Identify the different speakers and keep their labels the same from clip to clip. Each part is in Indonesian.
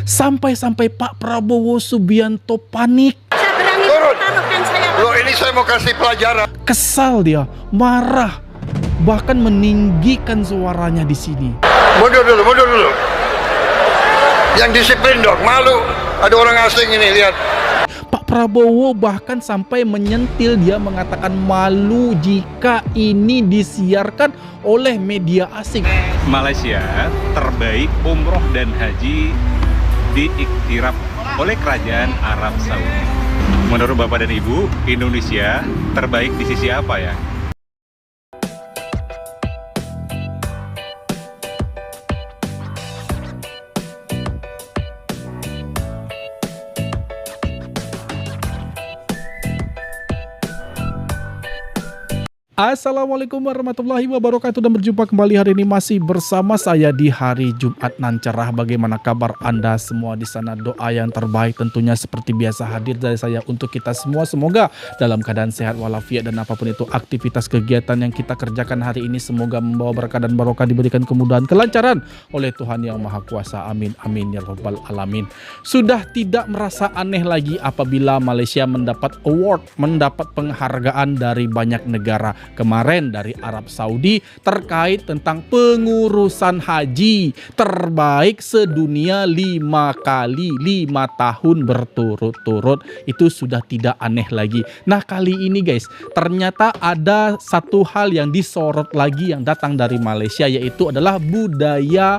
Speaker 1: Sampai-sampai Pak Prabowo Subianto panik.
Speaker 2: Turun. Loh, ini saya mau kasih pelajaran.
Speaker 1: Kesal dia, marah, bahkan meninggikan suaranya di sini.
Speaker 2: Mundur dulu. Yang disiplin dong, malu. Ada orang asing ini, lihat.
Speaker 1: Pak Prabowo bahkan sampai menyentil, dia mengatakan malu jika ini disiarkan oleh media asing.
Speaker 3: Malaysia terbaik umroh dan haji diiktiraf oleh Kerajaan Arab Saudi. Menurut Bapak dan Ibu, Indonesia terbaik di sisi apa ya?
Speaker 1: Assalamualaikum warahmatullahi wabarakatuh, dan berjumpa kembali hari ini masih bersama saya di hari Jumat nan cerah. Bagaimana kabar Anda semua di sana? Doa yang terbaik tentunya seperti biasa hadir dari saya untuk kita semua. Semoga dalam keadaan sehat walafiat dan apapun itu aktivitas kegiatan yang kita kerjakan hari ini semoga membawa berkah dan barokah, diberikan kemudahan, kelancaran oleh Tuhan Yang Maha Kuasa. Amin amin ya rabbal alamin. Sudah tidak merasa aneh lagi apabila Malaysia mendapat award, mendapat penghargaan dari banyak negara. Kemarin dari Arab Saudi terkait tentang pengurusan haji terbaik sedunia 5 kali 5 tahun berturut-turut. Itu sudah tidak aneh lagi. Nah, kali ini guys, ternyata ada satu hal yang disorot lagi yang datang dari Malaysia, yaitu adalah budaya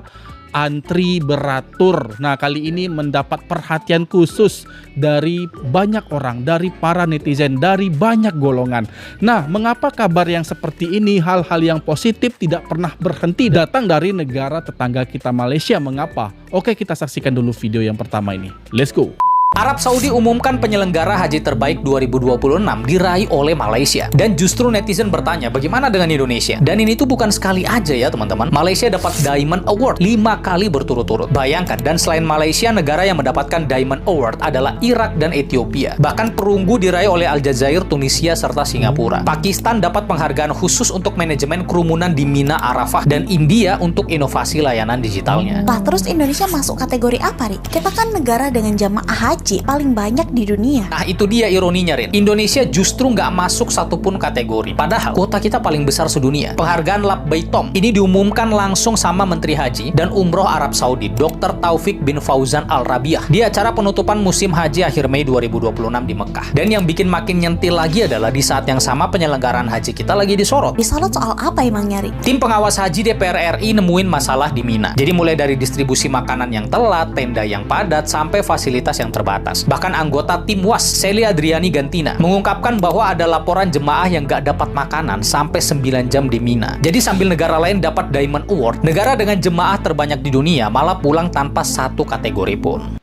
Speaker 1: antri beratur. Nah, kali ini mendapat perhatian khusus dari banyak orang, dari para netizen, dari banyak golongan. Nah, mengapa kabar yang seperti ini, hal-hal yang positif tidak pernah berhenti datang dari negara tetangga kita Malaysia? Mengapa? Oke, kita saksikan dulu video yang pertama ini. Let's go.
Speaker 4: Arab Saudi umumkan penyelenggara haji terbaik 2026 diraih oleh Malaysia. Dan justru netizen bertanya, bagaimana dengan Indonesia? Dan ini tuh bukan sekali aja ya teman-teman. Malaysia dapat Diamond Award 5 kali berturut-turut. Bayangkan, dan selain Malaysia, negara yang mendapatkan Diamond Award adalah Irak dan Ethiopia. Bahkan perunggu diraih oleh Aljazair, Tunisia, serta Singapura. Pakistan dapat penghargaan khusus untuk manajemen kerumunan di Mina Arafah. Dan India untuk inovasi layanan digitalnya.
Speaker 5: Lah, terus Indonesia masuk kategori apa, Ri? Kita kan negara dengan jamaah haji paling banyak di dunia.
Speaker 4: Nah, itu dia ironinya, Rin. Indonesia justru nggak masuk satupun kategori. Padahal kuota kita paling besar sedunia. Penghargaan Labbaik Tom ini diumumkan langsung sama Menteri Haji dan Umroh Arab Saudi, Dr. Taufik bin Fauzan Al Rabiah, di acara penutupan musim haji akhir Mei 2026 di Mekah. Dan yang bikin makin nyentil lagi adalah di saat yang sama penyelenggaraan haji kita lagi disorot.
Speaker 5: Disorot soal apa emangnya, Ri?
Speaker 4: Tim pengawas haji DPR RI nemuin masalah di Mina. Jadi mulai dari distribusi makanan yang telat, tenda yang padat, sampai fasilitas yang terbatas. Bahkan anggota tim WAS, Seli Adriani Gantina, mengungkapkan bahwa ada laporan jemaah yang gak dapat makanan sampai 9 jam di Mina. Jadi sambil negara lain dapat Diamond Award, negara dengan jemaah terbanyak di dunia malah pulang tanpa satu kategori pun.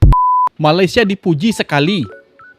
Speaker 1: Malaysia dipuji sekali,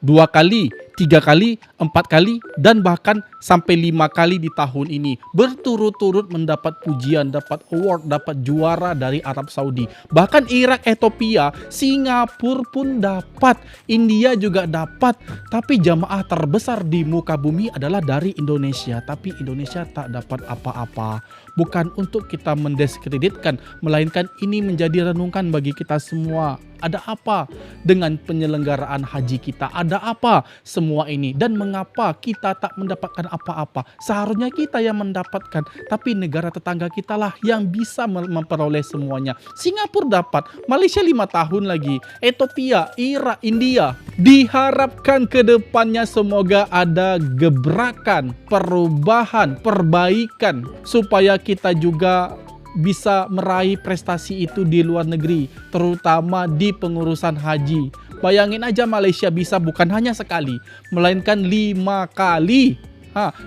Speaker 1: 2 kali, 3 kali, 4 kali, dan bahkan sampai 5 kali di tahun ini. Berturut-turut mendapat pujian, dapat award, dapat juara dari Arab Saudi. Bahkan Irak, Ethiopia, Singapura pun dapat, India juga dapat. Tapi jamaah terbesar di muka bumi adalah dari Indonesia. Tapi Indonesia tak dapat apa-apa. Bukan untuk kita mendiskreditkan, melainkan ini menjadi renungan bagi kita semua. Ada apa dengan penyelenggaraan haji kita? Ada apa semua ini? Dan mengapa kita tak mendapatkan apa-apa? Seharusnya kita yang mendapatkan, tapi negara tetangga kita lah yang bisa memperoleh semuanya. Singapura dapat, Malaysia 5 tahun lagi, Ethiopia, Irak, India. Diharapkan ke depannya semoga ada gebrakan, perubahan, perbaikan, supaya kita juga bisa meraih prestasi itu di luar negeri, terutama di pengurusan haji. Bayangin aja Malaysia bisa bukan hanya sekali, melainkan 5 kali.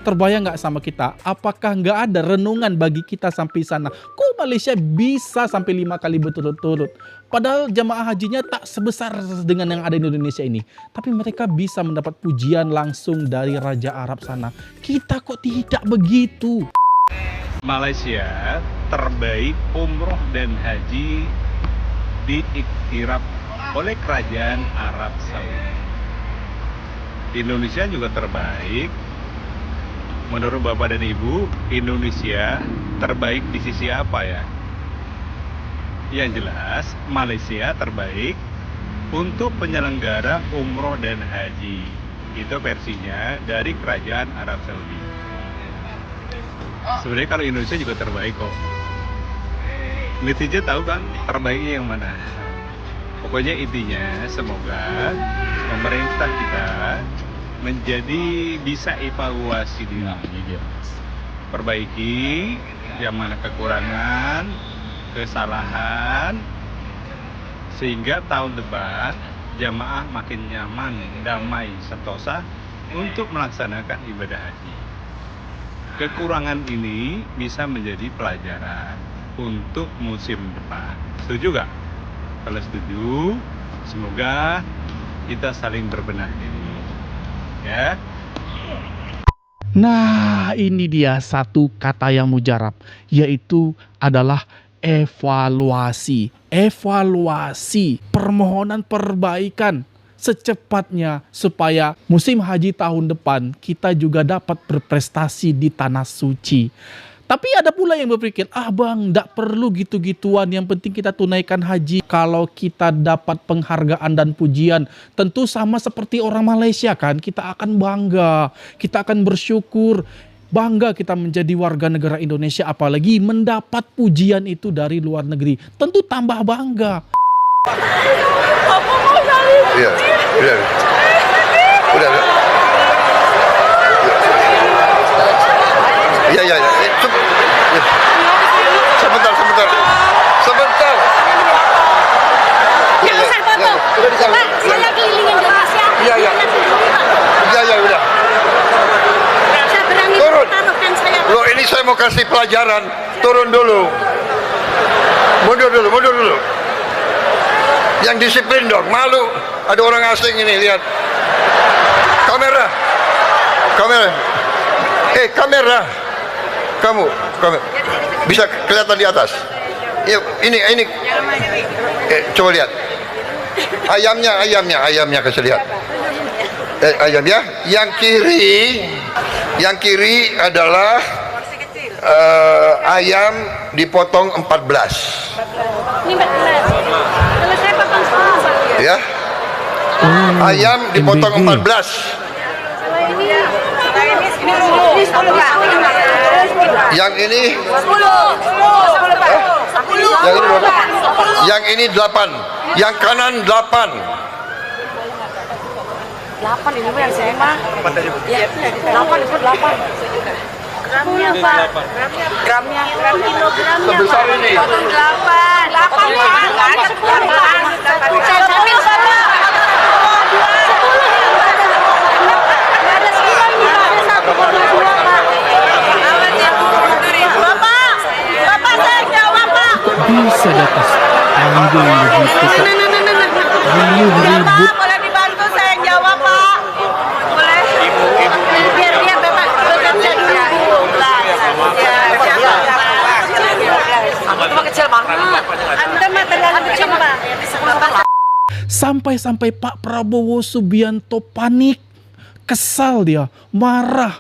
Speaker 1: Terbayang nggak sama kita? Apakah nggak ada renungan bagi kita sampai sana? Kok Malaysia bisa sampai 5 kali berturut-turut? Padahal jamaah hajinya tak sebesar dengan yang ada di Indonesia ini. Tapi mereka bisa mendapat pujian langsung dari Raja Arab sana. Kita kok tidak begitu?
Speaker 3: Malaysia terbaik umroh dan haji diiktiraf oleh Kerajaan Arab Saudi. Indonesia juga terbaik. Menurut Bapak dan Ibu, Indonesia terbaik di sisi apa ya? Yang jelas Malaysia terbaik untuk penyelenggara umroh dan haji. Itu versinya dari Kerajaan Arab Saudi. Sebenarnya kalau Indonesia juga terbaik kok. Netizen tahu kan terbaiknya yang mana. Pokoknya intinya semoga pemerintah kita menjadi bisa evaluasi diri, perbaiki yang mana kekurangan, kesalahan, sehingga tahun depan jamaah makin nyaman, damai, sentosa untuk melaksanakan ibadah haji. Kekurangan ini bisa menjadi pelajaran untuk musim depan. Setuju gak? Kalau setuju, semoga kita saling berbenah diri, ya.
Speaker 1: Nah, ini dia satu kata yang mujarab, yaitu adalah evaluasi. Evaluasi, permohonan perbaikan secepatnya supaya musim haji tahun depan kita juga dapat berprestasi di tanah suci. Tapi ada pula yang berpikir, bang, gak perlu gitu-gituan, yang penting kita tunaikan haji. Kalau kita dapat penghargaan dan pujian, tentu sama seperti orang Malaysia kan, kita akan bangga, kita akan bersyukur, bangga kita menjadi warga negara Indonesia, apalagi mendapat pujian itu dari luar negeri. Tentu tambah bangga.
Speaker 2: Iya, udah. Iya. Sebentar.
Speaker 6: Jangan saya foto. Pak, saya keliling Indonesia.
Speaker 2: Iya, udah.
Speaker 6: Saya berani
Speaker 2: Turun.
Speaker 6: taruhkan saya.
Speaker 2: Loh, ini saya mau kasih pelajaran. Turun dulu. Mundur dulu. Yang disiplin dong, malu. Ada orang asing ini, lihat. Kamera. Kamera. Kamu. Bisa kelihatan di atas. Yuk, ini. Coba lihat. Ayamnya kasih lihat. Ayam ya. Yang kiri adalah ayam dipotong 14.
Speaker 6: Ini 14. Kalau saya potong 10.
Speaker 2: Ya. Ayam dipotong 14.
Speaker 6: Ini 10, Pak.
Speaker 2: Yang ini
Speaker 6: 10, Pak. 10.
Speaker 2: Yang ini berapa? Yang ini 8. Yang kanan 8.
Speaker 6: 8 ini yang saya mah. 8 itu 8. Gramnya, Pak. Gramnya. Kilogramnya.
Speaker 2: Sebesar ini.
Speaker 6: Potong 8. 8, Pak. 10. Saya ambil 1.
Speaker 1: Bisa di atas panggung begitu kok. Ribut.
Speaker 6: Boleh dibantu saya yang jawab, Pak. Boleh. Biar Bapak bekerja dulu. Cuma kecil banget. Anda mah terlalu kecil, Pak.
Speaker 1: Sampai-sampai Pak Prabowo Subianto panik, kesal dia, marah,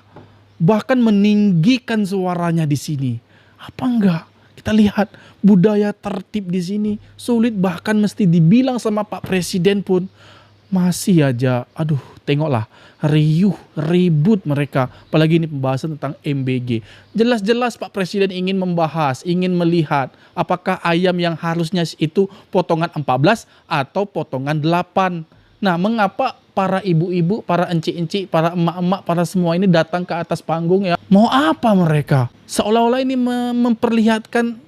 Speaker 1: bahkan meninggikan suaranya di sini. Apa enggak? Kita lihat budaya tertib di sini sulit, bahkan mesti dibilang sama Pak Presiden pun masih aja. Aduh, tengoklah riuh, ribut mereka. Apalagi ini pembahasan tentang MBG. Jelas-jelas Pak Presiden ingin membahas, ingin melihat apakah ayam yang harusnya itu potongan 14 atau potongan 8. Nah, mengapa para ibu-ibu, para encik-encik, para emak-emak, para semua ini datang ke atas panggung ya? Mau apa mereka? Seolah-olah ini memperlihatkan,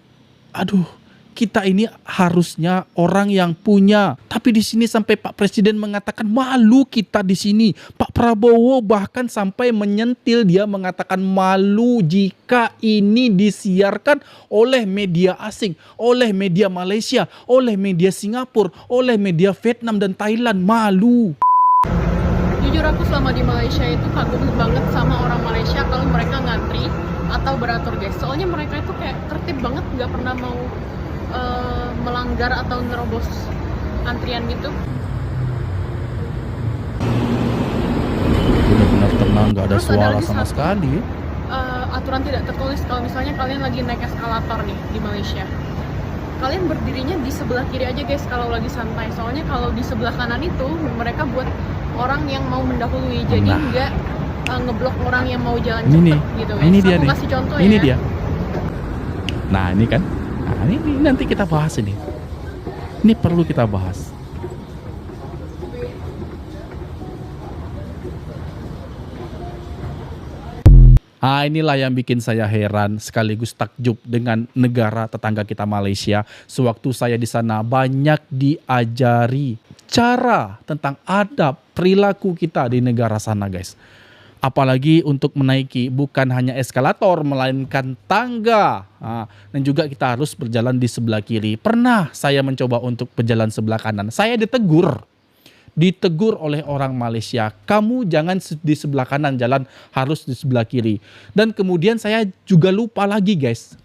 Speaker 1: aduh, kita ini harusnya orang yang punya. Tapi di sini sampai Pak Presiden mengatakan malu kita di sini. Pak Prabowo bahkan sampai menyentil, dia mengatakan malu jika ini disiarkan oleh media asing, oleh media Malaysia, oleh media Singapura, oleh media Vietnam dan Thailand. Malu.
Speaker 7: Jujur aku selama di Malaysia itu kagum banget sama orang Malaysia kalau mereka ngantri atau beratur guys. Soalnya mereka itu kayak tertib banget, nggak pernah mau melanggar atau nerobos antrian gitu.
Speaker 1: Benar-benar tenang, nggak ada
Speaker 7: Terus ada
Speaker 1: suara
Speaker 7: lagi
Speaker 1: sama
Speaker 7: satu,
Speaker 1: sekali.
Speaker 7: Aturan tidak tertulis kalau misalnya kalian lagi naik eskalator nih di Malaysia. kalian berdirinya di sebelah kiri aja guys kalau lagi santai. Soalnya kalau di sebelah kanan itu mereka buat orang yang mau mendahului, jadi nggak ngeblok orang yang mau jalan cepet gitu guys.
Speaker 1: Ini dia
Speaker 7: Aku
Speaker 1: nih.
Speaker 7: kasih contoh
Speaker 1: Ini
Speaker 7: ya.
Speaker 1: dia. Nah ini kan. Nah ini nanti kita bahas ini. Ini perlu kita bahas. Ah, inilah yang bikin saya heran sekaligus takjub dengan negara tetangga kita Malaysia. Sewaktu saya di sana banyak diajari cara tentang adab perilaku kita di negara sana, guys. Apalagi untuk menaiki bukan hanya eskalator melainkan tangga. Dan juga kita harus berjalan di sebelah kiri. Pernah saya mencoba untuk berjalan sebelah kanan. Saya ditegur oleh orang Malaysia, kamu jangan di sebelah kanan jalan, harus di sebelah kiri. Dan kemudian saya juga lupa lagi guys,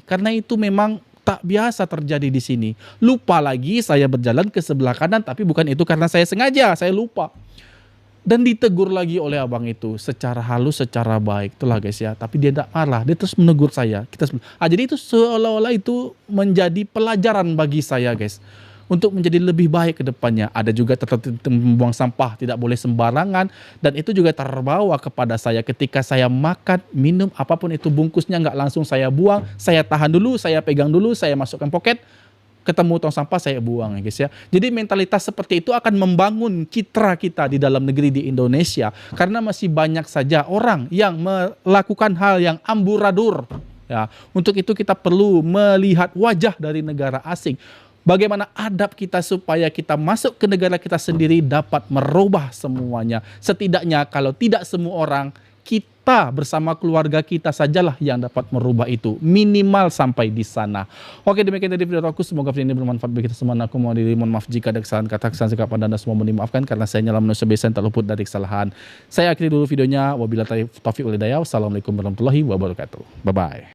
Speaker 1: karena itu memang tak biasa terjadi di sini. Lupa lagi saya berjalan ke sebelah kanan, tapi bukan itu karena saya sengaja, saya lupa. Dan ditegur lagi oleh abang itu secara halus, secara baik, itulah guys ya. Tapi dia tidak marah, dia terus menegur saya. Jadi itu seolah-olah itu menjadi pelajaran bagi saya guys. Untuk menjadi lebih baik ke depannya. Ada juga tertentu membuang sampah, tidak boleh sembarangan. Dan itu juga terbawa kepada saya ketika saya makan, minum, apapun itu bungkusnya nggak langsung saya buang. Saya tahan dulu, saya pegang dulu, saya masukkan poket. Ketemu tong sampah, saya buang ya guys ya. Jadi mentalitas seperti itu akan membangun citra kita di dalam negeri di Indonesia. Karena masih banyak saja orang yang melakukan hal yang amburadul. Ya, untuk itu kita perlu melihat wajah dari negara asing. Bagaimana adab kita supaya kita masuk ke negara kita sendiri dapat merubah semuanya. Setidaknya kalau tidak semua orang, kita bersama keluarga kita sajalah yang dapat merubah itu. Minimal sampai di sana. Oke, demikian dari video aku. Semoga video ini bermanfaat bagi kita semua. Aku mohon maaf jika ada kesalahan kata, kesalahan sikap anda semua mohon dimaafkan. Karena saya nyala manusia biasa yang tak luput dari kesalahan. Saya akhiri dulu videonya. Wabillahi taufiq wal hidayah. Wassalamualaikum warahmatullahi wabarakatuh. Bye-bye.